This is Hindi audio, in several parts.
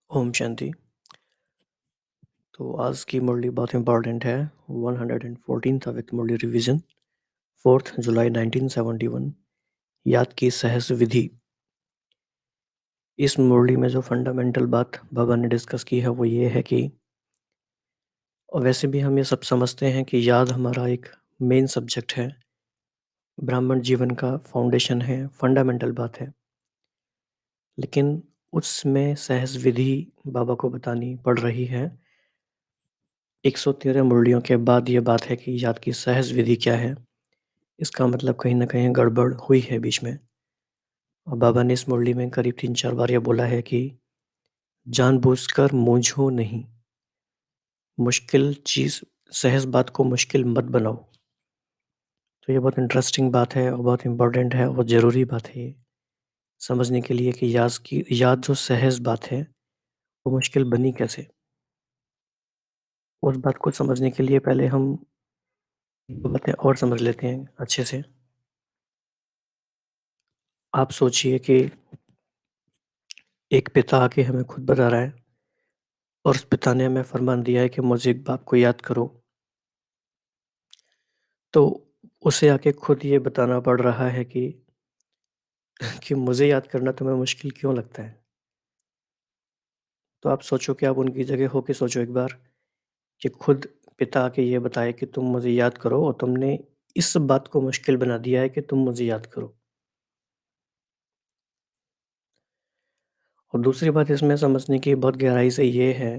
ओम शांति। तो आज की मुरली बहुत इम्पॉर्टेंट है। 114th अव्यक्त मुरली रिवीजन 4th जुलाई 1971 याद की सहज विधि। इस मुरली में जो फंडामेंटल बात बाबा ने डिस्कस की है वो ये है कि और वैसे भी हम ये सब समझते हैं कि याद हमारा एक मेन सब्जेक्ट है, ब्राह्मण जीवन का फाउंडेशन है, फंडामेंटल बात है। लेकिन उसमें सहज विधि बाबा को बतानी पड़ रही है। 113 मुरलियों के बाद ये बात है कि याद की सहज विधि क्या है। इसका मतलब कहीं न कहीं गड़बड़ हुई है बीच में। और बाबा ने इस मुरली में करीब 3-4 बार ये बोला है कि जानबूझकर मूंझो नहीं, मुश्किल चीज़ सहज बात को मुश्किल मत बनाओ। तो ये बहुत इंटरेस्टिंग बात है और बहुत इम्पोर्टेंट है और ज़रूरी बात है ये, समझने के लिए कि याद जो सहज बात है, वो मुश्किल बनी कैसे? उस बात को समझने के लिए पहले हम 2 बातें और समझ लेते हैं अच्छे से। आप सोचिए कि एक पिता आके हमें खुद बता रहा है और उस पिता ने हमें फरमान दिया है कि मुझे एक बाप को याद करो। तो उसे आके खुद ये बताना पड़ रहा है कि मुझे याद करना तुम्हें मुश्किल क्यों लगता है? तो आप सोचो कि आप उनकी जगह होके सोचो एक बार कि खुद पिता आके ये बताए कि तुम मुझे याद करो और तुमने इस बात को मुश्किल बना दिया है कि तुम मुझे याद करो। और दूसरी बात इसमें समझने की बहुत गहराई से ये है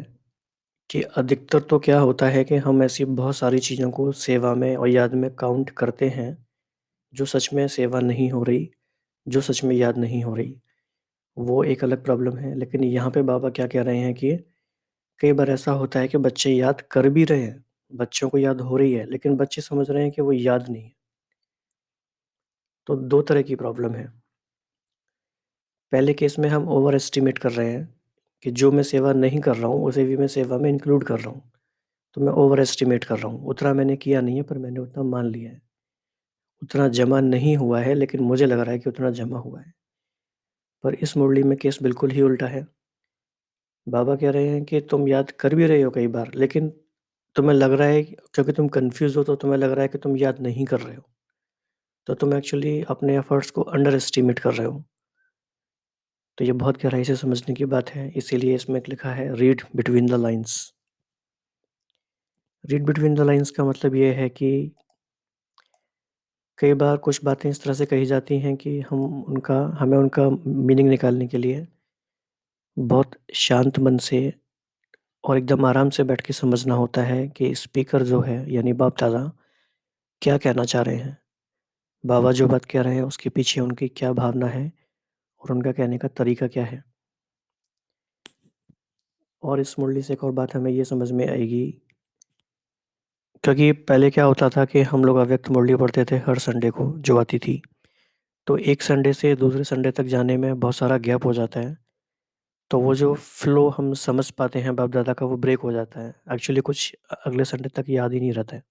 कि अधिकतर तो क्या होता है कि हम ऐसी बहुत सारी चीज़ों को सेवा में और याद में काउंट करते हैं, जो सच में सेवा नहीं हो रही, जो सच में याद नहीं हो रही। वो एक अलग प्रॉब्लम है। लेकिन यहाँ पे बाबा क्या कह रहे हैं कि कई बार ऐसा होता है कि बच्चे याद कर भी रहे हैं, बच्चों को याद हो रही है, लेकिन बच्चे समझ रहे हैं कि वो याद नहीं है। तो 2 तरह की प्रॉब्लम है। पहले केस में हम ओवर एस्टिमेट कर रहे हैं कि जो मैं सेवा नहीं कर रहा हूँ, उसे भी मैं सेवा में इंक्लूड कर रहा हूँ। तो मैं ओवर एस्टिमेट कर रहा हूँ। उतना मैंने किया नहीं है, पर मैंने उतना मान लिया है। उतना जमा नहीं हुआ है, लेकिन मुझे लग रहा है कि उतना जमा हुआ है। पर इस मुरली में केस बिल्कुल ही उल्टा है। बाबा कह रहे हैं कि तुम याद कर भी रहे हो कई बार, लेकिन तुम्हें लग रहा है क्योंकि तुम कन्फ्यूज़ हो तो तुम्हें लग रहा है कि तुम याद नहीं कर रहे हो। तो तुम एक्चुअली अपने एफ़र्ट्स को अंडर एस्टिमेट कर रहे हो। तो ये बहुत गहराई से समझने की बात है, इसीलिए इसमें एक लिखा है read between the lines. Read between the lines का मतलब ये है कि कई बार कुछ बातें इस तरह से कही जाती हैं कि हमें उनका मीनिंग निकालने के लिए बहुत शांत मन से और एकदम आराम से बैठ के समझना होता है कि स्पीकर जो है यानी बाप-दादा क्या कहना चाह रहे हैं। बाबा जो बात कह रहे हैं उसके पीछे उनकी क्या भावना है और उनका कहने का तरीका क्या है। और इस मुरली से एक और बात हमें ये समझ में आएगी, क्योंकि पहले क्या होता था कि हम लोग अव्यक्त मुरली पढ़ते थे हर संडे को जो आती थी। तो एक संडे से दूसरे संडे तक जाने में बहुत सारा गैप हो जाता है। तो वो जो फ्लो हम समझ पाते हैं बाप-दादा का वो ब्रेक हो जाता है। एक्चुअली कुछ अगले संडे तक याद ही नहीं रहता है।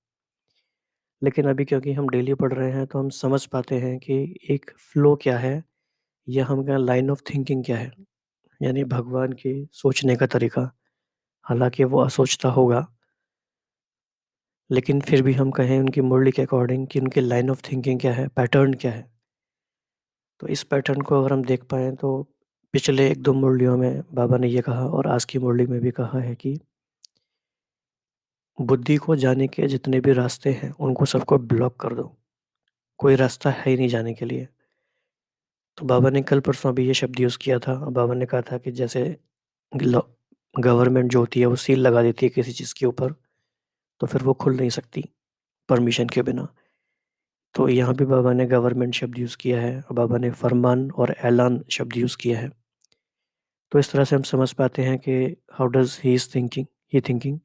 लेकिन अभी क्योंकि हम डेली पढ़ रहे हैं तो हम समझ पाते हैं कि एक फ्लो क्या है या हम क्या लाइन ऑफ थिंकिंग क्या है। यानी भगवान के सोचने का तरीका। हालाँकि वो असोचता होगा, लेकिन फिर भी हम कहें उनकी मुरली के अकॉर्डिंग कि उनकी लाइन ऑफ थिंकिंग क्या है, पैटर्न क्या है। तो इस पैटर्न को अगर हम देख पाएँ तो पिछले 1-2 मुरलियों में बाबा ने ये कहा और आज की मुरली में भी कहा है कि बुद्धि को जाने के जितने भी रास्ते हैं, उनको सबको ब्लॉक कर दो। कोई रास्ता है ही नहीं जाने के लिए। तो बाबा ने कल-परसों अभी ये शब्द यूज़ किया था। बाबा ने कहा था कि जैसे गिलो गवर्नमेंट जो होती है वो सील लगा देती है किसी चीज़ के ऊपर, तो फिर वो खुल नहीं सकती परमिशन के बिना। तो यहाँ भी बाबा ने गवर्नमेंट शब्द यूज़ किया है और बाबा ने फरमान और ऐलान शब्द यूज़ किया है। तो इस तरह से हम समझ पाते हैं कि हाउ डज़ ही थिंकिंग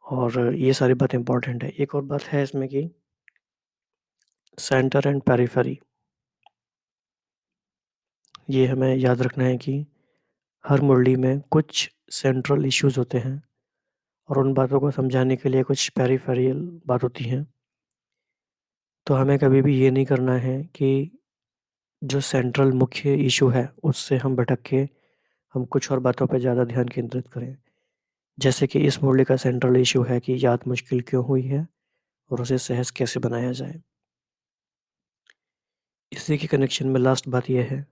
और ये सारी बातें इम्पोर्टेंट है। एक और बात है इसमें कि सेंटर एंड पेरिफेरी, ये हमें याद रखना है कि हर मुरली में कुछ सेंट्रल इश्यूज़ होते हैं और उन बातों को समझाने के लिए कुछ पेरिफेरल बात होती हैं। तो हमें कभी भी ये नहीं करना है कि जो सेंट्रल मुख्य इश्यू है, उससे हम भटक के हम कुछ और बातों पे ज़्यादा ध्यान केंद्रित करें। जैसे कि इस मुरली का सेंट्रल इश्यू है कि याद मुश्किल क्यों हुई है और उसे सहज कैसे बनाया जाए। इसी के कनेक्शन में लास्ट बात ये है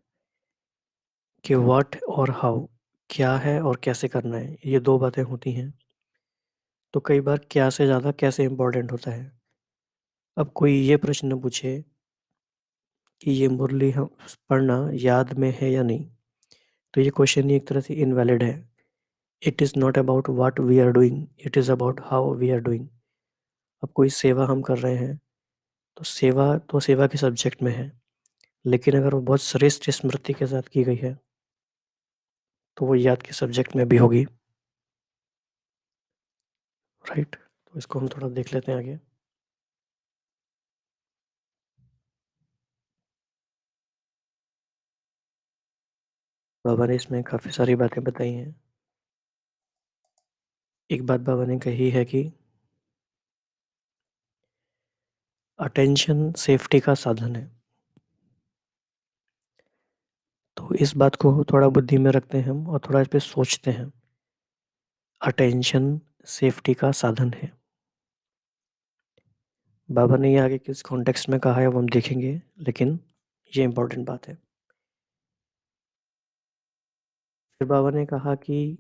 कि व्हाट और हाउ, क्या है और कैसे करना है, ये 2 बातें होती हैं। तो कई बार क्या से ज़्यादा कैसे इम्पोर्टेंट होता है। अब कोई ये प्रश्न पूछे कि ये मुरली हम पढ़ना याद में है या नहीं, तो ये क्वेश्चन ही एक तरह से इनवैलिड है। It is not about what we are doing, it is about how we are doing. अब कोई सेवा हम कर रहे हैं, तो सेवा के सब्जेक्ट में है, लेकिन अगर वो बहुत श्रेष्ठ स्मृति के साथ की गई है, तो वो याद के सब्जेक्ट में भी होगी, राइट? तो इसको हम थोड़ा देख लेते हैं आगे। बाबा ने इसमें काफ़ी सारी बातें बताई हैं। एक बात बाबा ने कही है कि अटेंशन सेफ्टी का साधन है। तो इस बात को थोड़ा बुद्धि में रखते हैं हम और थोड़ा इस पे सोचते हैं। अटेंशन सेफ्टी का साधन है। बाबा ने ये आगे किस कॉन्टेक्स्ट में कहा है वो हम देखेंगे, लेकिन ये इम्पोर्टेंट बात है। फिर बाबा ने कहा कि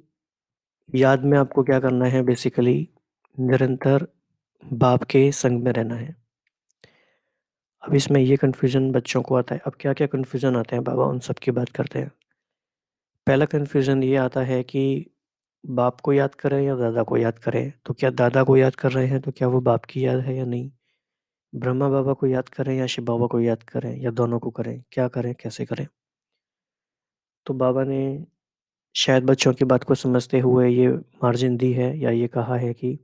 याद में आपको क्या करना है, बेसिकली निरंतर बाप के संग में रहना है। अब इसमें ये कन्फ्यूज़न बच्चों को आता है। अब क्या-क्या कन्फ्यूज़न आते हैं, बाबा उन सब की बात करते हैं। पहला कन्फ्यूज़न ये आता है कि बाप को याद करें या दादा को याद करें? तो क्या दादा को याद कर रहे हैं तो क्या वो बाप की याद है या नहीं? ब्रह्मा बाबा को याद करें या शिव बाबा को याद करें या दोनों को करें? क्या करें, कैसे करें? तो बाबा ने शायद बच्चों की बात को समझते हुए ये मार्जिन दी है या ये कहा है कि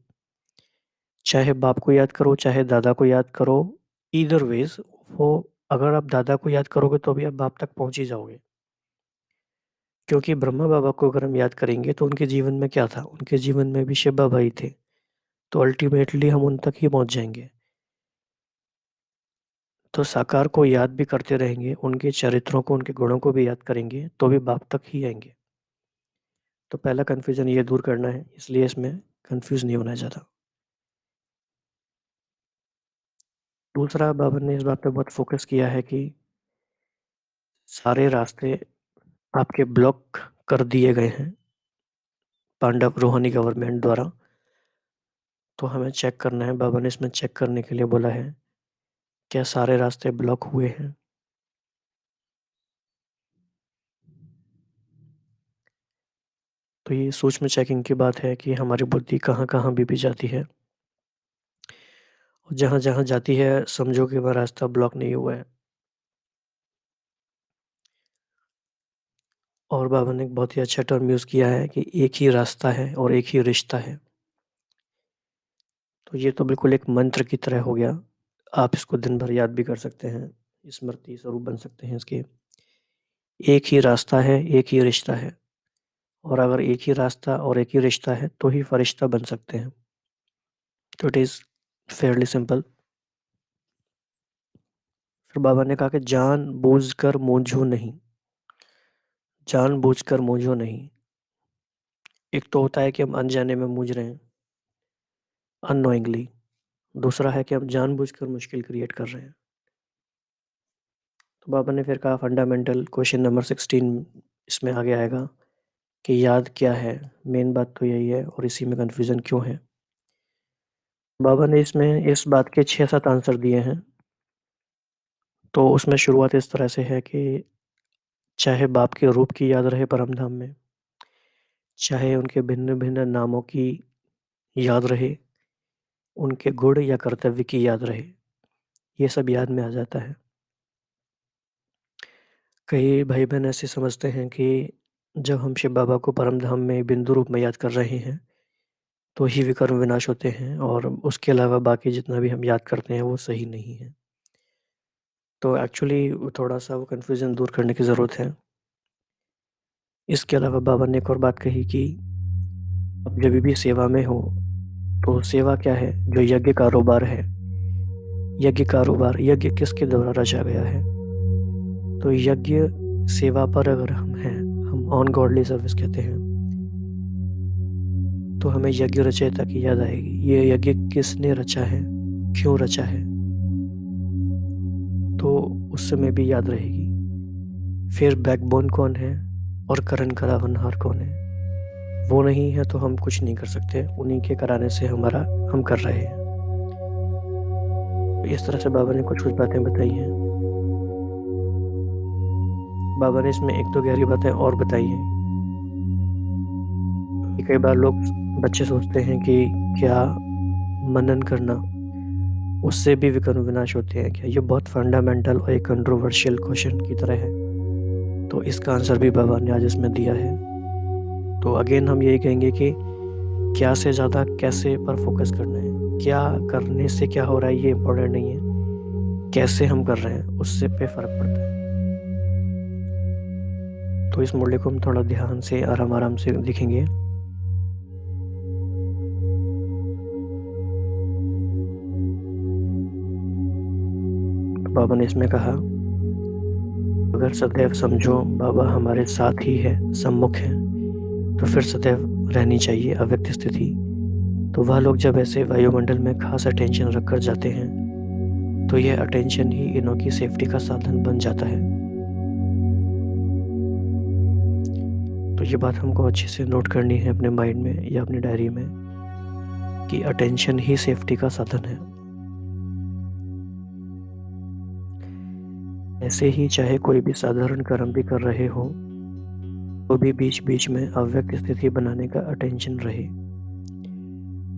चाहे बाप को याद करो, चाहे दादा को याद करो, ईदर वेज़ वो अगर आप दादा को याद करोगे तो भी आप बाप तक पहुँच ही जाओगे। क्योंकि ब्रह्मा बाबा को अगर हम याद करेंगे तो उनके जीवन में क्या था? उनके जीवन में भी शिव बाबा ही थे। तो अल्टीमेटली हम उन तक ही पहुँच जाएँगे। तो साकार को याद भी करते रहेंगे, उनके चरित्रों को, उनके गुणों को भी याद करेंगे, तो भी बाप तक ही आएँगे। तो पहला कन्फ्यूज़न ये दूर करना है, इसलिए इसमें कन्फ्यूज़ नहीं होना है ज़्यादा। दूसरा, बाबा ने इस बात पे बहुत फ़ोकस किया है कि सारे रास्ते आपके ब्लॉक कर दिए गए हैं, पांडव रूहानी गवर्नमेंट द्वारा। तो हमें चेक करना है, बाबा ने इसमें चेक करने के लिए बोला है, क्या सारे रास्ते ब्लॉक हुए हैं? तो ये सूक्ष्म चेकिंग की बात है कि हमारी बुद्धि कहाँ-कहाँ भी जाती है। और जहाँ-जहाँ जाती है समझो कि वह रास्ता ब्लॉक नहीं हुआ है। और बाबा ने एक बहुत ही अच्छा टर्म यूज़ किया है कि एक ही रास्ता है और एक ही रिश्ता है। तो ये तो बिल्कुल एक मंत्र की तरह हो गया। आप इसको दिन भर याद भी कर सकते हैं, स्मृति स्वरूप बन सकते हैं इसके। एक ही रास्ता है, एक ही रिश्ता है। और अगर एक ही रास्ता और एक ही रिश्ता है, तो ही फरिश्ता बन सकते हैं। तो इट इज़ फेयरली सिंपल। फिर बाबा ने कहा कि जानबूझकर मूंझो नहीं, जानबूझकर मूंझो नहीं। एक तो होता है कि हम अनजाने में मूंझ रहे हैं, अननोइंगली। दूसरा है कि हम जानबूझकर मुश्किल क्रिएट कर रहे हैं। तो बाबा ने फिर कहा फंडामेंटल क्वेश्चन नंबर 16 इसमें आगे आएगा कि याद क्या है? मेन बात तो यही है और इसी में कन्फ्यूज़न क्यों है? बाबा ने इसमें इस बात के 6-7 आंसर दिए हैं। तो उसमें शुरुआत इस तरह से है कि चाहे बाप के रूप की याद रहे परम धाम में, चाहे उनके भिन्न-भिन्न नामों की याद रहे, उनके गुण या कर्तव्य की याद रहे, ये सब याद में आ जाता है। कई भाई-बहन ऐसे समझते हैं कि जब हम शिव बाबा को परम धाम में बिंदु रूप में याद कर रहे हैं, तो ही विकर्म विनाश होते हैं और उसके अलावा बाकी जितना भी हम याद करते हैं वो सही नहीं है। तो एक्चुअली थोड़ा-सा वो कन्फ्यूज़न दूर करने की ज़रूरत है। इसके अलावा बाबा ने एक और बात कही कि आप जभी भी सेवा में हो, तो सेवा क्या है? जो यज्ञ कारोबार है, यज्ञ कारोबार, यज्ञ किसके द्वारा रचा गया है? तो यज्ञ सेवा पर अगर हम हैं, हम अनगॉडली सर्विस कहते हैं, तो हमें यज्ञ रचयिता की याद आएगी। ये यज्ञ किसने रचा है, क्यों रचा है, तो उस समय भी याद रहेगी। फिर बैकबोन कौन है और करण करावनहार कौन है, वो नहीं है तो हम कुछ नहीं कर सकते, उन्हीं के कराने से हम कर रहे हैं। तो इस तरह से बाबा ने कुछ बातें बताई हैं। बाबा ने इसमें एक दो गहरी बातें और बताई हैं कि कई बार बच्चे सोचते हैं कि क्या मनन करना उससे भी विकर्म विनाश होते हैं क्या। ये बहुत फंडामेंटल और एक कंट्रोवर्शियल क्वेश्चन की तरह है, तो इसका आंसर भी बाबा ने आज इसमें दिया है। तो अगेन हम यही कहेंगे कि क्या से ज़्यादा कैसे पर फोकस करना है। क्या करने से क्या हो रहा है ये इम्पोर्टेंट नहीं है, कैसे हम कर रहे हैं उससे पे फ़र्क पड़ता है। तो इस मुद्दे को हम थोड़ा ध्यान से आराम आराम से लिखेंगे। बाबा ने इसमें कहा, अगर सदैव समझो बाबा हमारे साथ ही है, सम्मुख है, तो फिर सदैव रहनी चाहिए अव्यक्त स्थिति। तो वह लोग जब ऐसे वायुमंडल में खास अटेंशन रखकर जाते हैं तो यह अटेंशन ही इनों की सेफ्टी का साधन बन जाता है। तो ये बात हमको अच्छे से नोट करनी है अपने माइंड में या अपनी डायरी में कि अटेंशन ही सेफ्टी का साधन है। ऐसे ही चाहे कोई भी साधारण कर्म भी कर रहे हो तो भी बीच बीच में अव्यक्त स्थिति बनाने का अटेंशन रहे,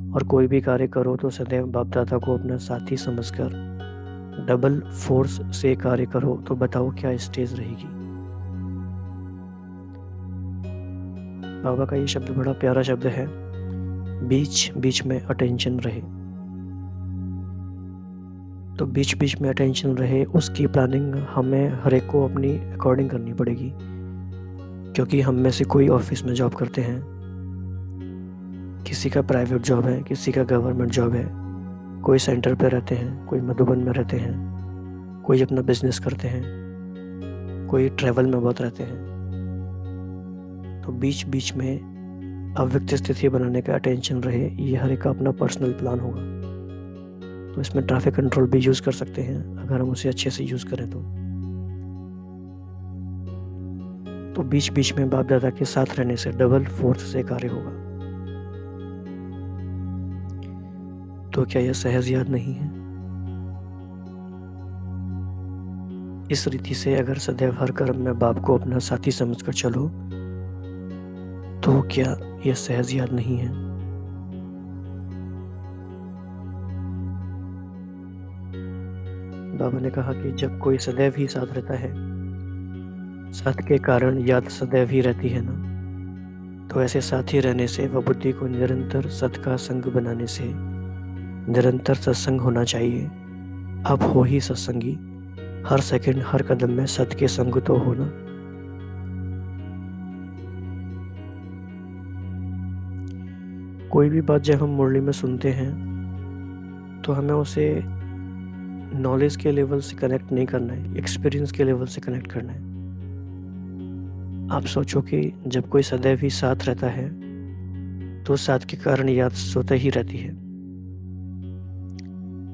और कोई भी कार्य करो तो सदैव बाप दादा को अपना साथी समझकर डबल फोर्स से कार्य करो। तो बताओ क्या स्टेज रहेगी। बाबा का ये शब्द बड़ा प्यारा शब्द है, बीच बीच में अटेंशन रहे। तो बीच बीच में अटेंशन रहे, उसकी प्लानिंग हमें हर एक को अपनी अकॉर्डिंग करनी पड़ेगी, क्योंकि हम में से कोई ऑफिस में जॉब करते हैं, किसी का प्राइवेट जॉब है, किसी का गवर्नमेंट जॉब है, कोई सेंटर पे रहते हैं, कोई मधुबन में रहते हैं, कोई अपना बिजनेस करते हैं, कोई ट्रैवल में बहुत रहते हैं। तो बीच बीच में अव्यक्त स्थिति बनाने का अटेंशन रहे, ये हर एक का अपना पर्सनल प्लान होगा। तो इसमें ट्रैफिक कंट्रोल भी यूज़ कर सकते हैं अगर हम उसे अच्छे से यूज़ करें तो बीच बीच में बाप दादा के साथ रहने से डबल फोर्स से कार्य होगा। तो क्या यह सहज याद नहीं है। इस रीति से अगर सदैव हर कर्म में बाप को अपना साथी समझकर चलो तो क्या यह सहज याद नहीं है। बाबा ने कहा कि जब कोई सदैव ही साथ रहता है, साथ के कारण याद सदैव ही रहती है ना, तो ऐसे साथ ही रहने से व बुद्धि को निरंतर सत का संग बनाने से निरंतर सत्संग होना चाहिए। अब हो ही सत्संगी, हर सेकंड हर कदम में सत के संग तो होना। कोई भी बात जब हम मुरली में सुनते हैं तो हमें उसे नॉलेज के लेवल से कनेक्ट नहीं करना है, एक्सपीरियंस के लेवल से कनेक्ट करना है। आप सोचो कि जब कोई सदैव ही साथ रहता है तो साथ के कारण याद स्वतः ही रहती है।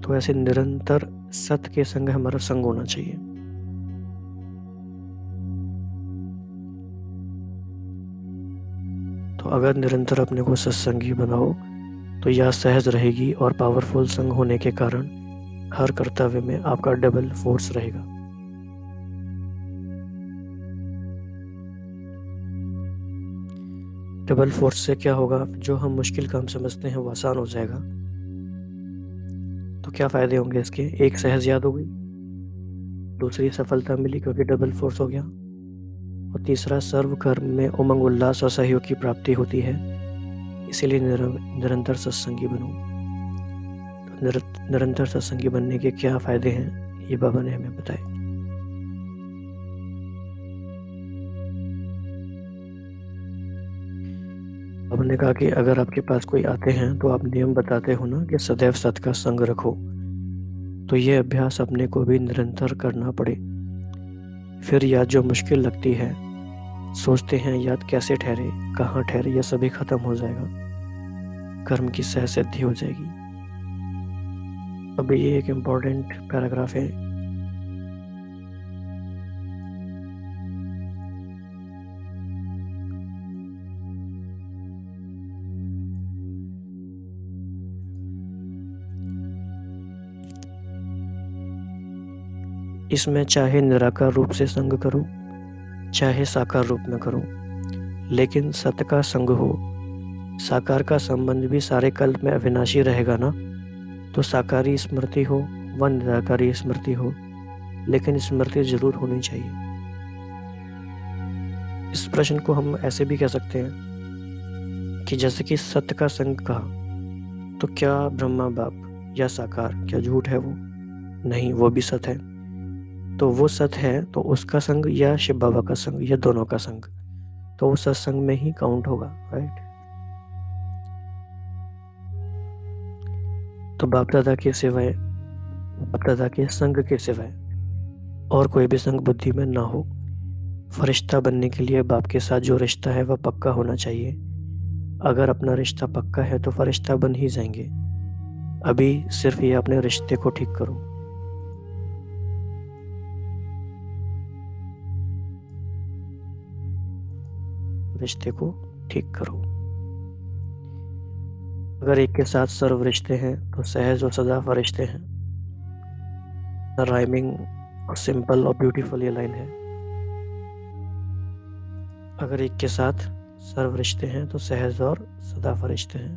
तो ऐसे निरंतर सत्य के संग हमारा संग होना चाहिए। तो अगर निरंतर अपने को सत्संगी बनाओ तो यह सहज रहेगी और पावरफुल संग होने के कारण हर कर्तव्य में आपका डबल फोर्स रहेगा। डबल फोर्स से क्या होगा, जो हम मुश्किल काम समझते हैं वो आसान हो जाएगा। तो क्या फायदे होंगे इसके, एक सहज याद हो गई, दूसरी सफलता मिली क्योंकि डबल फोर्स हो गया, और तीसरा सर्व कर्म में उमंग उल्लास और सहयोग की प्राप्ति होती है। इसीलिए निरंतर सत्संगी बनो। तो निरंतर सत्संगी बनने के क्या फायदे हैं ये बाबा ने हमें बताए। बाबा ने कहा कि अगर आपके पास कोई आते हैं तो आप नियम बताते हो ना कि सदैव सत का संग रखो, तो ये अभ्यास अपने को भी निरंतर करना पड़े। फिर याद जो मुश्किल लगती है सोचते हैं याद कैसे ठहरे, कहाँ ठहरे, यह सभी खत्म हो जाएगा, कर्म की सहसिद्धि हो जाएगी। अभी ये एक इम्पॉर्टेंट पैराग्राफ है। इसमें चाहे निराकार रूप से संग करो, चाहे साकार रूप में करो, लेकिन सत्य का संग हो। साकार का संबंध भी सारे कल्प में अविनाशी रहेगा ना, तो साकारी स्मृति हो व निराकारी स्मृति हो, लेकिन स्मृति जरूर होनी चाहिए। इस प्रश्न को हम ऐसे भी कह सकते हैं कि जैसे कि सत्य का संग कहा, तो क्या ब्रह्मा बाप या साकार क्या झूठ है वो? नहीं, वो भी सत्य है। तो वो सत्य है तो उसका संग या शिव बाबा का संग या दोनों का संग, तो वो सत्संग में ही काउंट होगा, राइट। तो बाप दादा के सिवाय, बाप दादा के संग के सिवाय और कोई भी संग बुद्धि में ना हो। फरिश्ता बनने के लिए बाप के साथ जो रिश्ता है वह पक्का होना चाहिए। अगर अपना रिश्ता पक्का है तो फरिश्ता बन ही जाएंगे। अभी सिर्फ ये अपने रिश्ते को ठीक करो। रिश्ते को ठीक करो। अगर एक के साथ सर्व रिश्ते हैं तो सहज और सदा फरिश्ते हैं। राइमिंग और सिंपल और ब्यूटीफुल ये लाइन है। अगर एक के साथ सर्व रिश्ते हैं तो सहज और सदा फरिश्ते हैं।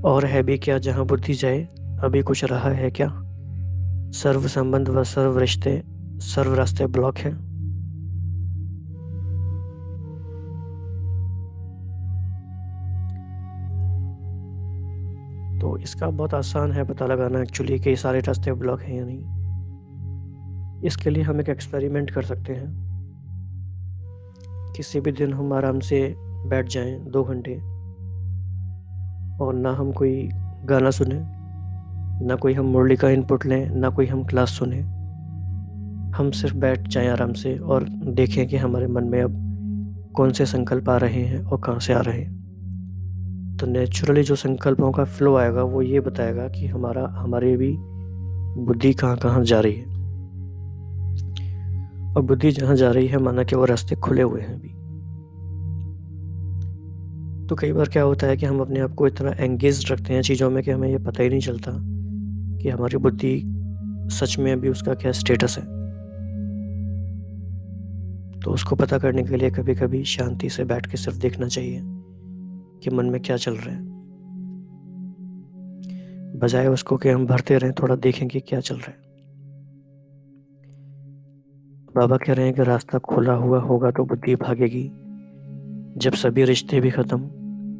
और है भी क्या जहां बुद्धि जाए, अभी कुछ रहा है क्या? सर्व संबंध व सर्व रिश्ते, सर्व रास्ते ब्लॉक है। तो इसका बहुत आसान है पता लगाना एक्चुअली कि सारे रास्ते ब्लॉक हैं या नहीं। इसके लिए हम एक एक्सपेरिमेंट कर सकते हैं। किसी भी दिन हम आराम से बैठ जाएं 2 घंटे और ना हम कोई गाना सुने, ना कोई हम मुरली का इनपुट लें, ना कोई हम क्लास सुने। हम सिर्फ बैठ जाएं आराम से और देखें कि हमारे मन में अब कौन से संकल्प आ रहे हैं और कहाँ से आ रहे हैं। तो नेचुरली जो संकल्पों का फ्लो आएगा वो ये बताएगा कि हमारी भी बुद्धि कहाँ कहाँ जा रही है। और बुद्धि जहाँ जा रही है माना कि वो रास्ते खुले हुए हैं अभी। तो कई बार क्या होता है कि हम अपने आप को इतना एंगेज रखते हैं चीज़ों में कि हमें ये पता ही नहीं चलता कि हमारी बुद्धि सच में अभी उसका क्या स्टेटस है। तो उसको पता करने के लिए कभी कभी शांति से बैठ के सिर्फ देखना चाहिए कि मन में क्या चल रहा है, बजाय उसको कि हम भरते रहें। थोड़ा देखें कि क्या चल रहा है। बाबा कह रहे हैं कि रास्ता खुला हुआ होगा तो बुद्धि भागेगी। जब सभी रिश्ते भी खत्म,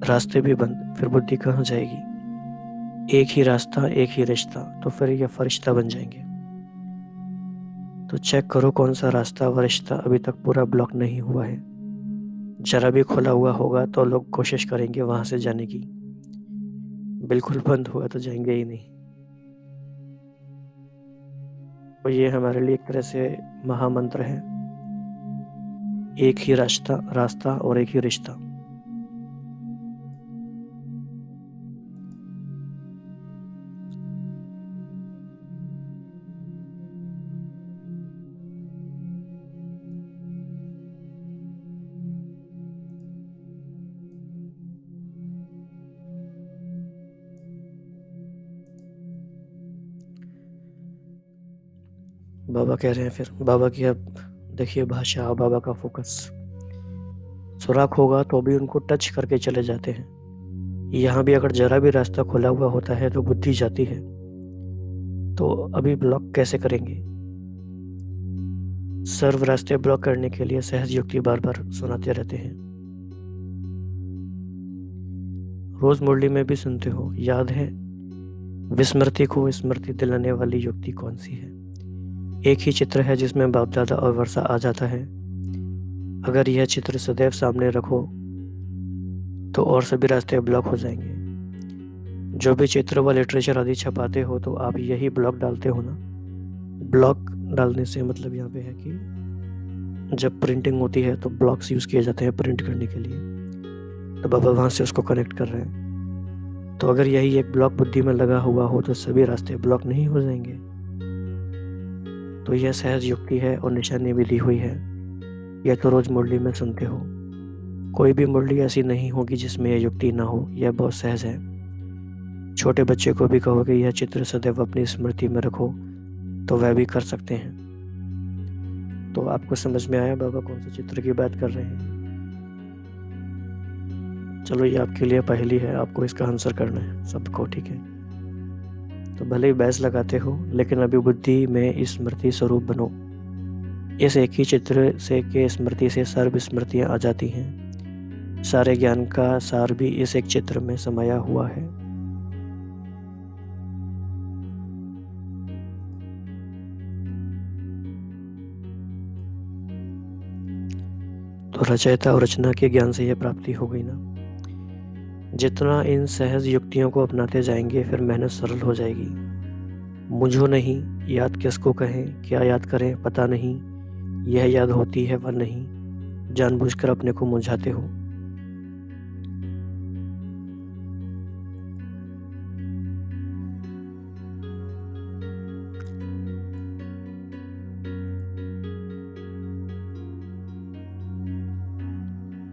रास्ते भी बंद, फिर बुद्धि कहाँ जाएगी? एक ही रास्ता, एक ही रिश्ता, तो फिर ये फरिश्ता बन जाएंगे। तो चेक करो कौन सा रास्ता व रिश्ता अभी तक पूरा ब्लॉक नहीं हुआ है। जरा भी खुला हुआ होगा तो लोग कोशिश करेंगे वहां से जाने की। बिल्कुल बंद हुआ तो जाएंगे ही नहीं। तो ये हमारे लिए एक तरह से महामंत्र है, एक ही रास्ता, रास्ता और एक ही रिश्ता। बाबा कह रहे हैं, फिर बाबा की अब देखिए भाषा, बाबा का फोकस। सुराख होगा तो भी उनको टच करके चले जाते हैं। यहाँ भी अगर जरा भी रास्ता खुला हुआ होता है तो बुद्धि जाती है। तो अभी ब्लॉक कैसे करेंगे? सर्व रास्ते ब्लॉक करने के लिए सहज युक्ति बार बार सुनाते रहते हैं। रोज मुरली में भी सुनते हो, याद है? विस्मृति को स्मृति दिलाने वाली युक्ति कौन सी है? एक ही चित्र है जिसमें बाप दादा और वर्षा आ जाता है। अगर यह चित्र सदैव सामने रखो तो और सभी रास्ते ब्लॉक हो जाएंगे। जो भी चित्र व लिटरेचर आदि छपाते हो तो आप यही ब्लॉक डालते हो ना। ब्लॉक डालने से मतलब यहाँ पे है कि जब प्रिंटिंग होती है तो ब्लॉक्स यूज़ किए जाते हैं प्रिंट करने के लिए, तो बाबा वहाँ से उसको कनेक्ट कर रहे हैं। तो अगर यही एक ब्लॉक बुद्धि में लगा हुआ हो तो सभी रास्ते ब्लॉक नहीं हो जाएंगे। तो यह सहज युक्ति है और निशानी भी दी हुई है। यह तो रोज़ मुरली में सुनते हो। कोई भी मुरली ऐसी नहीं होगी जिसमें यह युक्ति ना हो। यह बहुत सहज है। छोटे बच्चे को भी कहो कि यह चित्र सदैव अपनी स्मृति में रखो तो वह भी कर सकते हैं। तो आपको समझ में आया बाबा कौन से चित्र की बात कर रहे हैं? चलो ये आपके लिए पहेली है, आपको इसका आंसर करना है सबको, ठीक है? तो भले ही बहस लगाते हो लेकिन अभी बुद्धि में स्मृति स्वरूप बनो। इस एक ही चित्र से के स्मृति से सर्व स्मृतियाँ आ जाती हैं। सारे ज्ञान का सार भी इस एक चित्र में समाया हुआ है। तो रचयिता और रचना के ज्ञान से यह प्राप्ति हो गई ना। जितना इन सहज युक्तियों को अपनाते जाएंगे फिर मेहनत सरल हो जाएगी। मुझो नहीं याद किसको कहें, क्या याद करें पता नहीं, यह याद होती है वह नहीं, जानबूझकर अपने को मुझाते हो।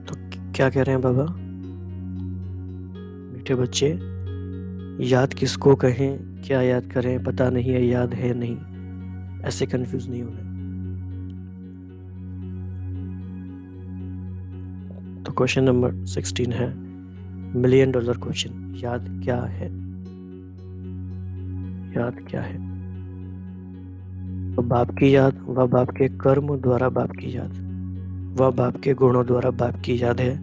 तो क्या कह रहे हैं बाबा? मीठे बच्चे, याद किसको कहें, क्या याद करें पता नहीं, है याद है नहीं, ऐसे कंफ्यूज नहीं होना। तो क्वेश्चन नंबर 16 है $1,000,000 क्वेश्चन। याद क्या है? याद क्या है? तो बाप की याद व बाप के कर्म द्वारा बाप की याद व बाप के गुणों द्वारा बाप की याद है,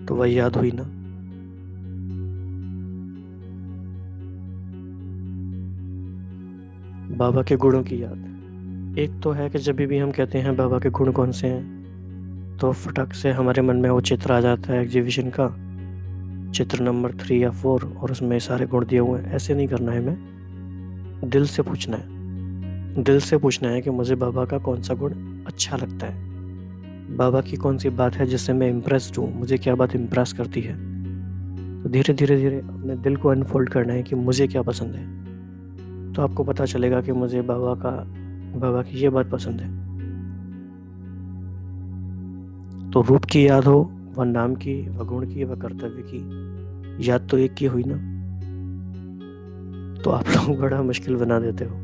तो वह याद हुई ना। बाबा के गुणों की याद एक तो है कि जब भी हम कहते हैं बाबा के गुण कौन से हैं तो फटक से हमारे मन में वो चित्र आ जाता है एग्जीबिशन का, चित्र नंबर 3 या 4, और उसमें सारे गुण दिए हुए हैं। ऐसे नहीं करना है, हमें दिल से पूछना है। दिल से पूछना है कि मुझे बाबा का कौन सा गुण अच्छा लगता है, बाबा की कौन सी बात है जिससे मैं इम्प्रेस्ड हूँ, मुझे क्या बात इम्प्रेस करती है। तो धीरे धीरे धीरे अपने दिल को अनफोल्ड करना है कि मुझे क्या पसंद है। तो आपको पता चलेगा कि मुझे बाबा की ये बात पसंद है। तो रूप की याद हो, व नाम की, व गुण की, व कर्तव्य की याद तो एक की हुई ना। तो आप लोग बड़ा मुश्किल बना देते हो।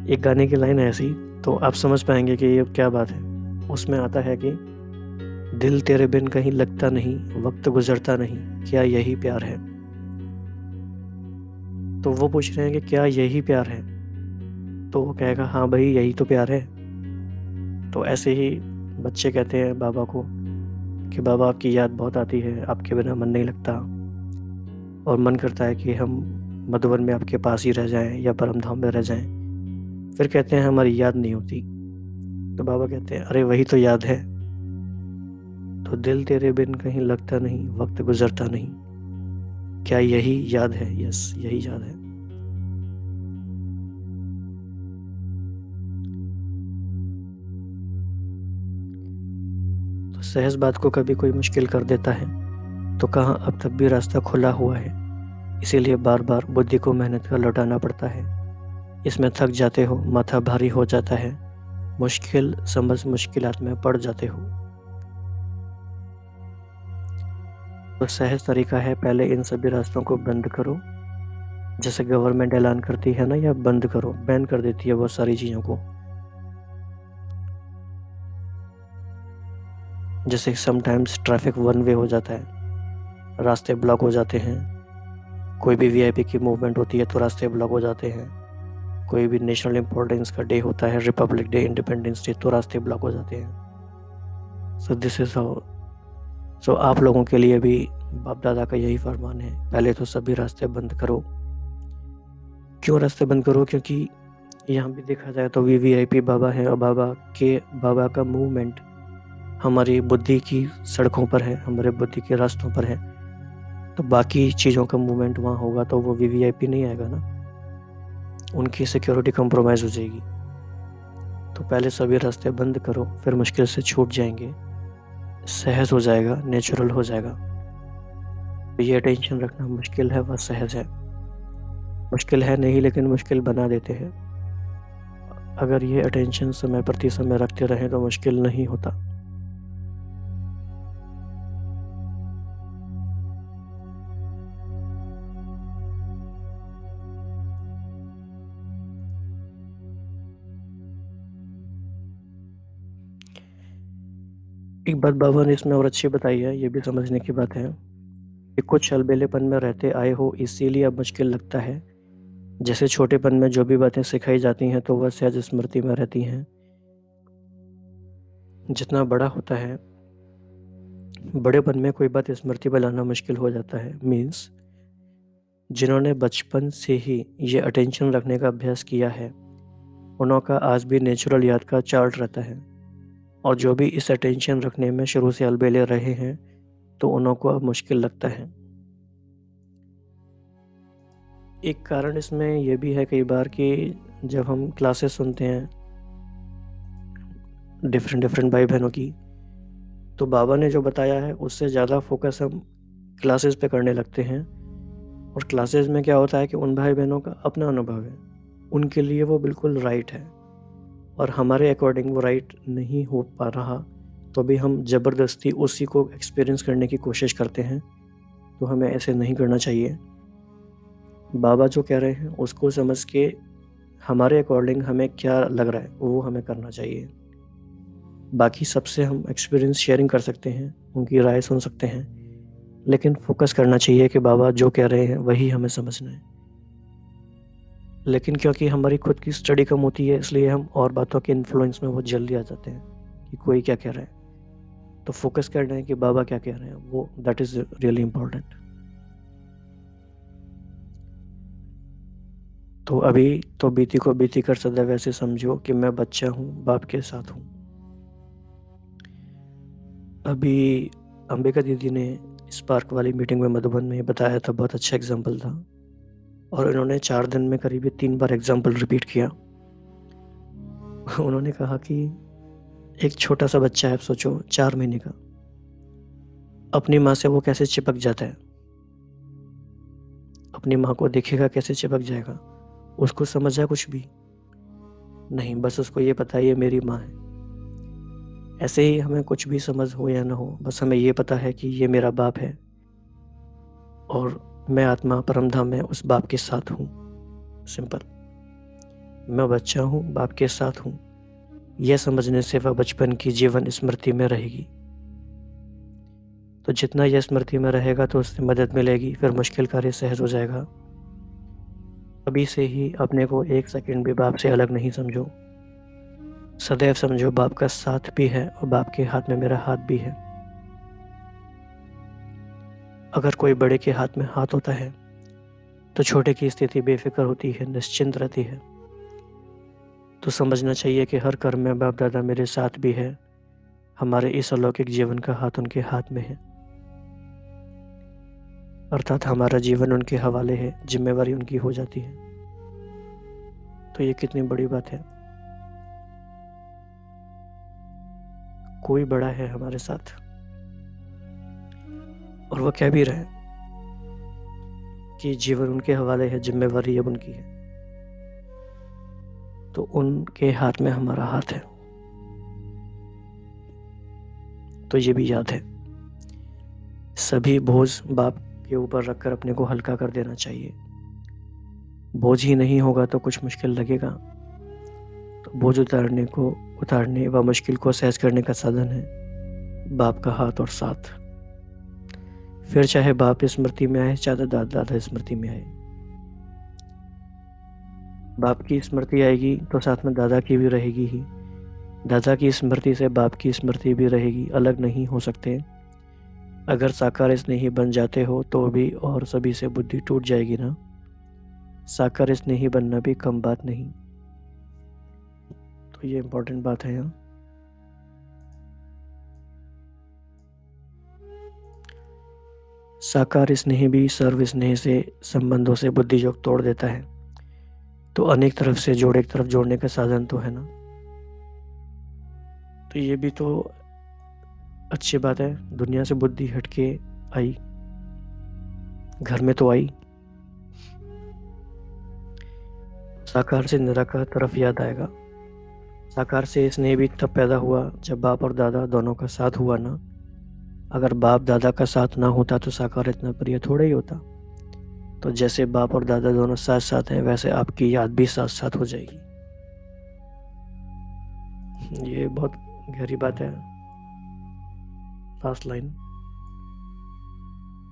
एक गाने की लाइन है ऐसी, तो आप समझ पाएंगे कि ये क्या बात है। उसमें आता है कि दिल तेरे बिन कहीं लगता नहीं, वक्त गुजरता नहीं, क्या यही प्यार है। तो वो पूछ रहे हैं कि क्या यही प्यार है, तो वो कहेगा हाँ भाई यही तो प्यार है। तो ऐसे ही बच्चे कहते हैं बाबा को कि बाबा आपकी याद बहुत आती है, आपके बिना मन नहीं लगता, और मन करता है कि हम मधुबन में आपके पास ही रह जाएं या परमधाम में रह जाएं। फिर कहते हैं हमारी याद नहीं होती। तो बाबा कहते हैं अरे वही तो याद है। तो दिल तेरे बिन कहीं लगता नहीं, वक्त गुजरता नहीं, क्या यही याद है? यस, यही याद है। तो सहज बात को कभी कोई मुश्किल कर देता है तो कहाँ अब तक भी रास्ता खुला हुआ है। इसीलिए बार बार बुद्धि को मेहनत का लौटाना पड़ता है। इसमें थक जाते हो, माथा भारी हो जाता है, मुश्किल समझ मुश्किलात में पड़ जाते हो। तो सहज तरीका है, पहले इन सभी रास्तों को बंद करो। जैसे गवर्नमेंट ऐलान करती है ना, या बंद करो, बैन कर देती है बहुत सारी चीज़ों को। जैसे समटाइम्स ट्रैफिक वन वे हो जाता है, रास्ते ब्लॉक हो जाते हैं। कोई भी वीआईपी की मूवमेंट होती है तो रास्ते ब्लॉक हो जाते हैं। कोई भी नेशनल इम्पोर्टेंस का डे होता है, रिपब्लिक डे, इंडिपेंडेंस डे, तो रास्ते ब्लॉक हो जाते हैं। So this is how. So आप लोगों के लिए भी बाप दादा का यही फरमान है, पहले तो सभी रास्ते बंद करो। क्यों रास्ते बंद करो? क्योंकि यहाँ भी देखा जाए तो वीवीआईपी बाबा है, और बाबा का मूवमेंट हमारी बुद्धि की सड़कों पर है, हमारे बुद्धि के रास्तों पर है। तो बाकी चीज़ों का मूवमेंट वहाँ होगा तो वो वीवीआईपी नहीं आएगा ना, उनकी सिक्योरिटी कंप्रोमाइज़ हो जाएगी। तो पहले सभी रास्ते बंद करो, फिर मुश्किल से छूट जाएंगे, सहज हो जाएगा, नेचुरल हो जाएगा। तो ये अटेंशन रखना मुश्किल है व सहज है। मुश्किल है नहीं, लेकिन मुश्किल बना देते हैं। अगर ये अटेंशन समय प्रति समय रखते रहें तो मुश्किल नहीं होता। एक बात बाबा ने इसमें और अच्छी बताई है, ये भी समझने की बात है कि कुछ अलबेलेपन में रहते आए हो, इसीलिए अब मुश्किल लगता है। जैसे छोटेपन में जो भी बातें सिखाई जाती हैं तो वह सहज स्मृति में रहती हैं। जितना बड़ा होता है, बड़ेपन में कोई बात स्मृति में लाना मुश्किल हो जाता है। मीन्स जिन्होंने बचपन से ही ये अटेंशन रखने का अभ्यास किया है, उनका आज भी नेचुरल याद का चार्ट रहता है। और जो भी इस अटेंशन रखने में शुरू से अलबेले रहे हैं, तो उनको अब मुश्किल लगता है। एक कारण इसमें यह भी है कई बार कि जब हम क्लासेस सुनते हैं डिफरेंट भाई बहनों की, तो बाबा ने जो बताया है उससे ज़्यादा फोकस हम क्लासेस पे करने लगते हैं। और क्लासेस में क्या होता है कि उन भाई बहनों का अपना अनुभव है, उनके लिए वो बिल्कुल राइट है, और हमारे अकॉर्डिंग वो राइट नहीं हो पा रहा, तो भी हम ज़बरदस्ती उसी को एक्सपीरियंस करने की कोशिश करते हैं। तो हमें ऐसे नहीं करना चाहिए। बाबा जो कह रहे हैं उसको समझ के हमारे अकॉर्डिंग हमें क्या लग रहा है वो हमें करना चाहिए। बाकी सबसे हम एक्सपीरियंस शेयरिंग कर सकते हैं, उनकी राय सुन सकते हैं, लेकिन फोकस करना चाहिए कि बाबा जो कह रहे हैं वही हमें समझना है। लेकिन क्योंकि हमारी खुद की स्टडी कम होती है, इसलिए हम और बातों के इन्फ्लुएंस में बहुत जल्दी आ जाते हैं कि कोई क्या कह रहा है। तो फोकस करना है कि बाबा क्या कह रहे हैं, वो दैट इज़ रियली इम्पोर्टेंट। तो अभी तो बीती को बीती कर सदैव ऐसे समझो कि मैं बच्चा हूँ, बाप के साथ हूँ। अभी अंबिका दीदी ने स्पार्क वाली मीटिंग में मधुबन में बताया था, बहुत अच्छा एग्जाम्पल था। और इन्होंने 4 दिन में करीब 3 बार एग्जाम्पल रिपीट किया। उन्होंने कहा कि एक छोटा सा बच्चा है, सोचो 4 महीने का, अपनी माँ से वो कैसे चिपक जाता है। अपनी माँ को देखेगा कैसे चिपक जाएगा। उसको समझ है कुछ भी नहीं, बस उसको ये पता है ये मेरी माँ है। ऐसे ही हमें कुछ भी समझ हो या ना हो, बस हमें ये पता है कि ये मेरा बाप है और मैं आत्मा परमधाम में उस बाप के साथ हूँ। सिंपल, मैं बच्चा हूँ, बाप के साथ हूँ। यह समझने से वह बचपन की जीवन स्मृति में रहेगी। तो जितना यह स्मृति में रहेगा तो उससे मदद मिलेगी, फिर मुश्किल कार्य सहज हो जाएगा। अभी से ही अपने को 1 सेकंड भी बाप से अलग नहीं समझो। सदैव समझो बाप का साथ भी है और बाप के हाथ में मेरा हाथ भी है। अगर कोई बड़े के हाथ में हाथ होता है तो छोटे की स्थिति बेफिक्र होती है, निश्चिंत रहती है। तो समझना चाहिए कि हर कर्म में बाप दादा मेरे साथ भी है। हमारे इस अलौकिक जीवन का हाथ उनके हाथ में है, अर्थात हमारा जीवन उनके हवाले है, जिम्मेवारी उनकी हो जाती है। तो ये कितनी बड़ी बात है। कोई बड़ा है हमारे साथ और वह कह भी रहे हैं कि जीवन उनके हवाले है, जिम्मेवारी अब उनकी है। तो उनके हाथ में हमारा हाथ है। तो ये भी याद है, सभी बोझ बाप के ऊपर रखकर अपने को हल्का कर देना चाहिए। बोझ ही नहीं होगा तो कुछ मुश्किल लगेगा। तो बोझ उतारने व मुश्किल को सहज करने का साधन है बाप का हाथ और साथ। फिर चाहे बाप स्मृति में आए, चाहे दादा स्मृति में आए। बाप की स्मृति आएगी तो साथ में दादा की भी रहेगी ही। दादा की स्मृति से बाप की स्मृति भी रहेगी, अलग नहीं हो सकते। अगर साकार स्नेही बन जाते हो तो भी और सभी से बुद्धि टूट जाएगी ना। साकार स्नेही बनना भी कम बात नहीं। तो ये इम्पोर्टेंट बात है यहाँ। साकार स्नेही भी सर्व स्नेह से संबंधों से बुद्धि योग तोड़ देता है। तो अनेक तरफ से जोड़ एक तरफ जोड़ने का साधन तो है ना। तो ये भी तो अच्छी बात है, दुनिया से बुद्धि हटके आई, घर में तो आई। साकार से निराकार तरफ याद आएगा। साकार से स्नेह भी तब पैदा हुआ जब बाप और दादा दोनों का साथ हुआ ना। अगर बाप दादा का साथ ना होता तो साकार इतना प्रिय थोड़ा ही होता। तो जैसे बाप और दादा दोनों साथ साथ हैं, वैसे आपकी याद भी साथ साथ हो जाएगी। ये बहुत गहरी बात है। लास्ट लाइन,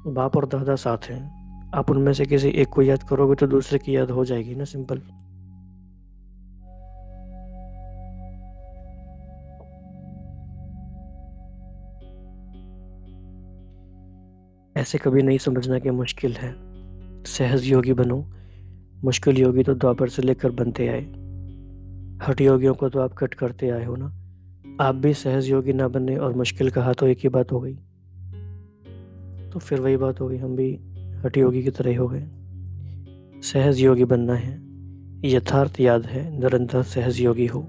बाप और दादा साथ हैं, आप उनमें से किसी एक को याद करोगे तो दूसरे की याद हो जाएगी ना, सिंपल। ऐसे कभी नहीं समझना कि मुश्किल है, सहज योगी बनो। मुश्किल योगी तो द्वापर से लेकर बनते आए, हठ योगियों को तो आप कट करते आए हो ना। आप भी सहज योगी ना बने और मुश्किल कहा तो एक ही बात हो गई। तो फिर वही बात हो गई, हम भी हठ योगी की तरह हो गए। सहज योगी बनना है, यथार्थ याद है, निरंतर सहज योगी हो।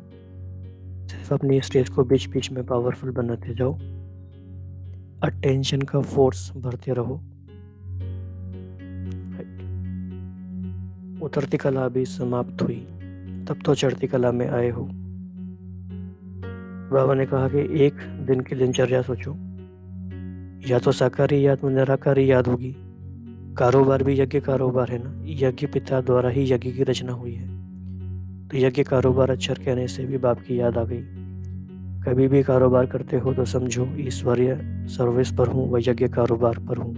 सिर्फ अपनी स्टेज को बीच बीच में पावरफुल बनाते जाओ, अटेंशन का फोर्स भरते रहो। उतरती कला भी समाप्त हुई, तब तो चढ़ती कला में आए हो। बाबा ने कहा कि एक दिन की दिनचर्या सोचो, या तो साकारी याद में निराकारी याद होगी। कारोबार भी यज्ञ कारोबार है ना, यज्ञ पिता द्वारा ही यज्ञ की रचना हुई है। तो यज्ञ कारोबार अक्षर कहने से भी बाप की याद आ गई। कभी भी कारोबार करते हो तो समझो ईश्वरीय सर्विस पर हूँ व यज्ञ कारोबार पर हूँ।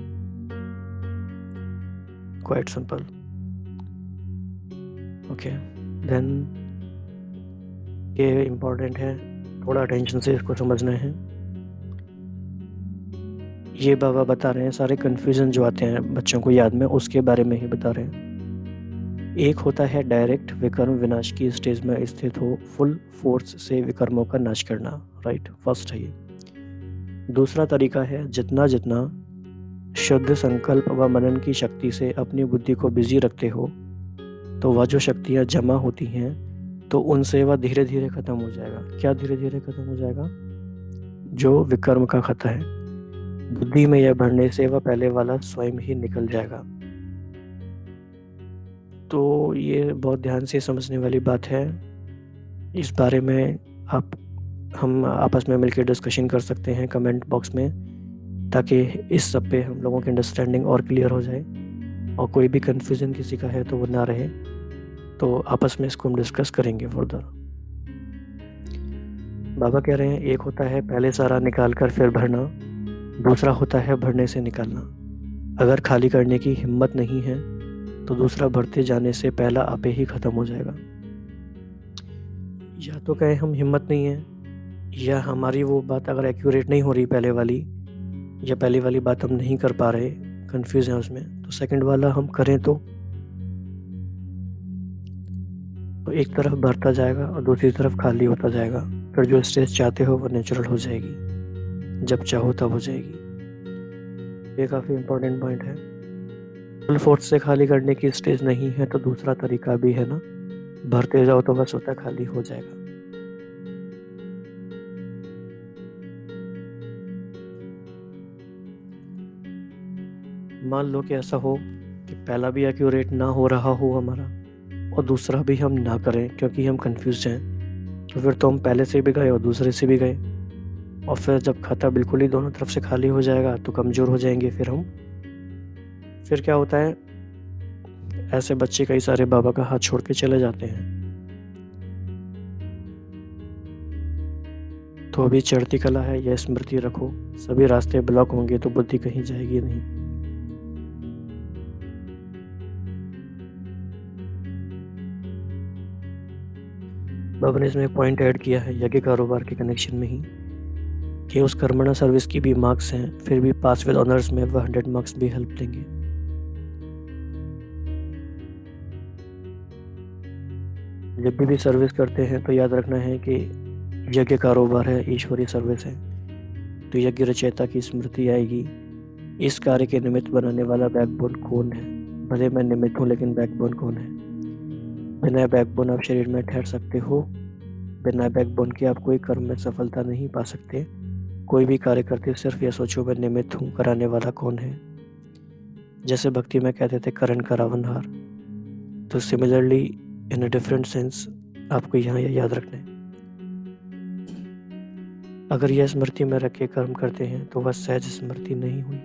Quite simple. ओके देन, ये इम्पोर्टेंट है, थोड़ा अटेंशन से इसको समझना है। ये बाबा बता रहे हैं सारे कन्फ्यूजन जो आते हैं बच्चों को याद में, उसके बारे में ही बता रहे हैं। एक होता है डायरेक्ट विकर्म विनाश की स्टेज में स्थित हो फुल फोर्स से विकर्मों का नाश करना, राइट, फर्स्ट है ये। दूसरा तरीका है जितना जितना शुद्ध संकल्प व मनन की शक्ति से अपनी बुद्धि को बिजी रखते हो, तो वह जो शक्तियाँ जमा होती हैं तो उनसे वह धीरे धीरे खत्म हो जाएगा। क्या धीरे धीरे खत्म हो जाएगा? जो विकर्म का खता है, बुद्धि में यह बढ़ने से वह पहले वाला स्वयं ही निकल जाएगा। तो ये बहुत ध्यान से समझने वाली बात है। इस बारे में हम आपस में मिलकर डिस्कशन कर सकते हैं कमेंट बॉक्स में, ताकि इस सब पे हम लोगों की अंडरस्टैंडिंग और क्लियर हो जाए, और कोई भी कन्फ्यूज़न किसी का है तो वो ना रहे। तो आपस में इसको हम डिस्कस करेंगे फर्दर। बाबा कह रहे हैं एक होता है पहले सारा निकाल कर फिर भरना, दूसरा होता है भरने से निकालना। अगर खाली करने की हिम्मत नहीं है तो दूसरा भरते जाने से पहला आपे ही ख़त्म हो जाएगा। या तो कहें हम हिम्मत नहीं है, या हमारी वो बात अगर एक्यूरेट नहीं हो रही पहले वाली, या पहली वाली बात हम नहीं कर पा रहे, कंफ्यूज हैं उसमें, तो सेकंड वाला हम करें तो एक तरफ भरता जाएगा और दूसरी तरफ खाली होता जाएगा। फिर जो स्टेज चाहते हो वो नेचुरल हो जाएगी, जब चाहो तब हो जाएगी। ये काफ़ी इम्पोर्टेंट पॉइंट है। फुल फोर्स से खाली करने की स्टेज नहीं है तो दूसरा तरीका भी है ना, भरते जाओ तो बस होता खाली हो जाएगा। मान लो कि ऐसा हो कि पहला भी एक्यूरेट ना हो रहा हो हमारा, और दूसरा भी हम ना करें क्योंकि हम कंफ्यूज हैं, तो फिर तो हम पहले से भी गए और दूसरे से भी गए, और फिर जब खाता बिल्कुल ही दोनों तरफ से खाली हो जाएगा तो कमज़ोर हो जाएंगे फिर क्या होता है, ऐसे बच्चे कई सारे बाबा का हाथ छोड़ के चले जाते हैं। तो अभी चढ़ती कला है, यह स्मृति रखो, सभी रास्ते ब्लॉक होंगे तो बुद्धि कहीं जाएगी नहीं। बाबा ने इसमें एक पॉइंट ऐड किया है यज्ञ कारोबार के कनेक्शन में ही, कि उस कर्मणा सर्विस की भी मार्क्स हैं, फिर भी पास विद ऑनर्स में वह 100 मार्क्स भी हेल्प देंगे। जब भी सर्विस करते हैं तो याद रखना है कि यज्ञ कारोबार है, ईश्वरीय सर्विस है, तो यज्ञ रचयिता की स्मृति आएगी। इस कार्य के निमित्त बनाने वाला बैकबोन कौन है? भले मैं निमित्त हूँ, लेकिन बैकबोन कौन है? बिना बैकबोन आप शरीर में ठहर सकते हो, बिना बैकबोन के आप कोई कर्म में सफलता नहीं पा सकते। कोई भी कार्य करते सिर्फ ये सोचो मैं निमित्त हूँ, कराने वाला कौन है। जैसे भक्ति में कहते थे करण का रावणहार, तो similarly in a different sense आपको यहाँ यह याद रखना है। अगर यह स्मृति में रख के कर्म करते हैं तो वह सहज स्मृति नहीं हुई,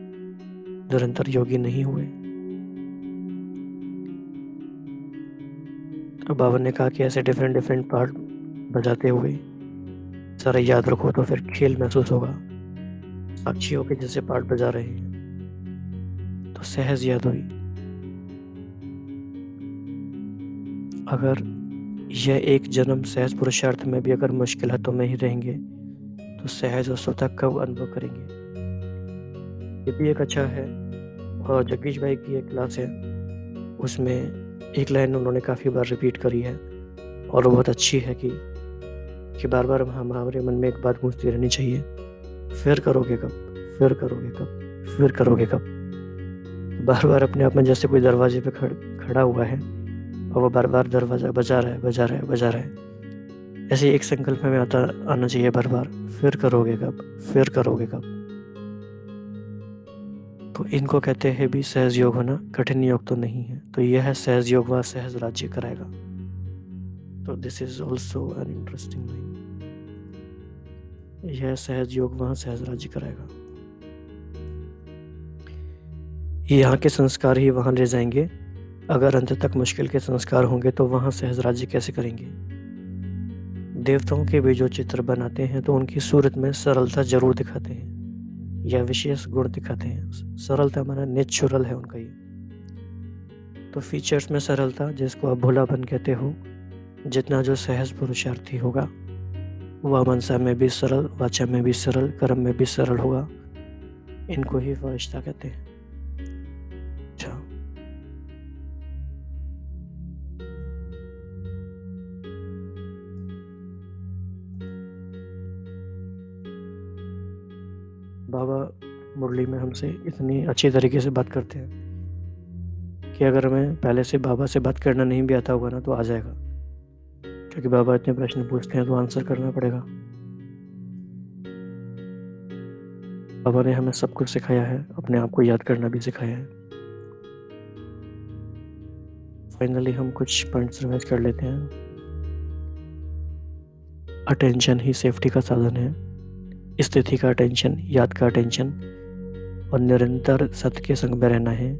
निरंतर योगी नहीं हुए। तो बाबा ने कहा कि ऐसे डिफरेंट डिफरेंट पार्ट बजाते हुए सारा याद रखो तो फिर खेल महसूस होगा। साक्षियों के जैसे पार्ट बजा रहे हैं तो सहज याद हुई। अगर यह एक जन्म सहज पुरुषार्थ में भी अगर मुश्किलातों में ही रहेंगे तो सहज और स्वतः कब अनुभव करेंगे। ये भी एक अच्छा है। और जगदीश भाई की एक क्लास है, उसमें एक लाइन उन्होंने काफ़ी बार रिपीट करी है और वो बहुत अच्छी है कि बार बार हमारे मन में एक बात गूंजती रहनी चाहिए, फिर करोगे कब, फिर करोगे कब, फिर करोगे कब। बार बार अपने आप में जैसे कोई दरवाजे पे खड़ा हुआ है और वो बार बार दरवाज़ा बजा रहा है, बजा रहा है, बजा रहा है। ऐसे एक संकल्प में आना चाहिए बार बार, फिर करोगे कब, फिर करोगे कब। तो इनको कहते हैं भी सहज योग होना, कठिन योग तो नहीं है। तो यह है सहज योग व सहज राज्य कराएगा। तो this is also an interesting line. यह सहज योग वहाँ सहज राज्य कराएगा। यहाँ के संस्कार ही वहाँ ले जाएंगे। अगर अंत तक मुश्किल के संस्कार होंगे तो वहाँ सहज राज्य कैसे करेंगे। देवताओं के भी जो चित्र बनाते हैं तो उनकी सूरत में सरलता जरूर दिखाते हैं या विशेष गुण दिखाते हैं। सरलता हमारा नेचुरल है उनका ये। तो फीचर्स में सरलता, जिसको आप भोलापन कहते हो, जितना जो सहज पुरुषार्थी होगा वह मनसा में भी सरल, वाचा में भी सरल, कर्म में भी सरल होगा। इनको ही फरिश्ता कहते हैं। अच्छा, बाबा मुरली में हमसे इतनी अच्छी तरीके से बात करते हैं कि अगर हमें पहले से बाबा से बात करना नहीं भी आता होगा ना तो आ जाएगा, क्योंकि बाबा इतने प्रश्न पूछते हैं तो आंसर करना पड़ेगा। बाबा ने हमें सब कुछ सिखाया है, अपने आप को याद करना भी सिखाया है। फाइनली हम कुछ पॉइंट्स रिवाइज कर लेते हैं। अटेंशन ही सेफ्टी का साधन है। स्थिति का अटेंशन, याद का अटेंशन और निरंतर सत्य के संग में रहना है।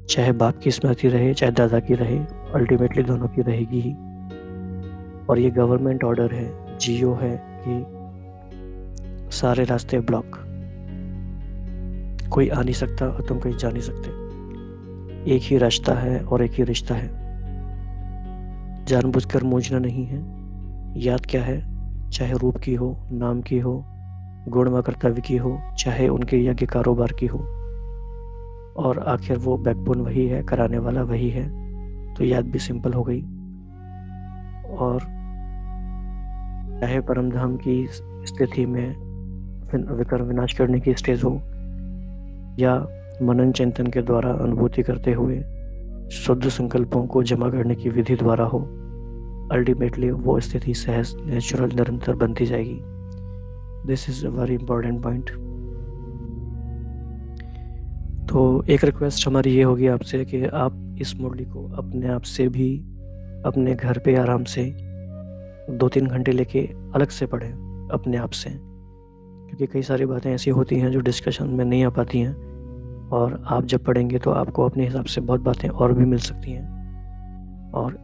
चाहे बाप की स्मृति रहे, चाहे दादा की रहे, अल्टीमेटली दोनों की रहेगी ही। और ये गवर्नमेंट ऑर्डर है, जियो है कि सारे रास्ते ब्लॉक, कोई आ नहीं सकता और तुम कहीं जा नहीं सकते। एक ही रास्ता है और एक ही रिश्ता है। जानबूझकर मूझना नहीं है। याद क्या है, चाहे रूप की हो, नाम की हो, गुण व कर्तव्य की हो, चाहे उनके यज्ञ कारोबार की हो, और आखिर वो बैकबोन वही है, कराने वाला वही है। तो याद भी सिंपल हो गई। और चाहे परमधाम की स्थिति में विकर्म विनाश करने की स्टेज हो या मनन चिंतन के द्वारा अनुभूति करते हुए शुद्ध संकल्पों को जमा करने की विधि द्वारा हो, अल्टीमेटली वो स्थिति सहज, नेचुरल, निरंतर बनती जाएगी। This is a very important point. तो एक रिक्वेस्ट हमारी ये होगी आपसे कि आप इस मुरली को अपने आप से भी अपने घर पे आराम से 2-3 घंटे लेके अलग से पढ़ें अपने आप से, क्योंकि कई सारी बातें ऐसी होती हैं जो डिस्कशन में नहीं आ पाती हैं, और आप जब पढ़ेंगे तो आपको अपने हिसाब से बहुत बातें और भी मिल सकती हैं। और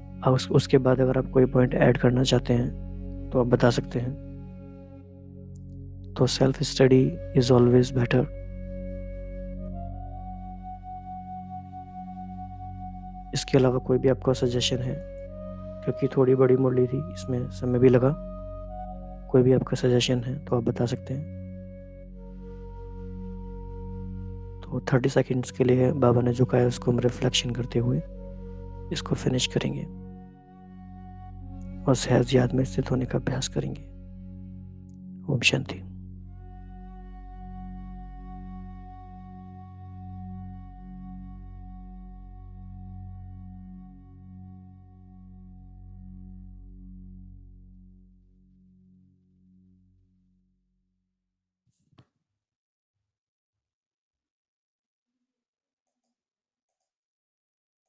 उसके बाद अगर आप कोई पॉइंट ऐड करना चाहते हैं तो आप बता सकते हैं। तो self study is always better. इसके अलावा कोई भी आपका सजेशन है, क्योंकि थोड़ी बड़ी मुरली थी, इसमें समय भी लगा, कोई भी आपका सजेशन है तो आप बता सकते हैं। तो 30 सेकेंड्स के लिए बाबा ने जो कहा है उसको हम रिफ्लेक्शन करते हुए इसको फिनिश करेंगे और सहज याद में स्थित होने का अभ्यास करेंगे। ओम शांति।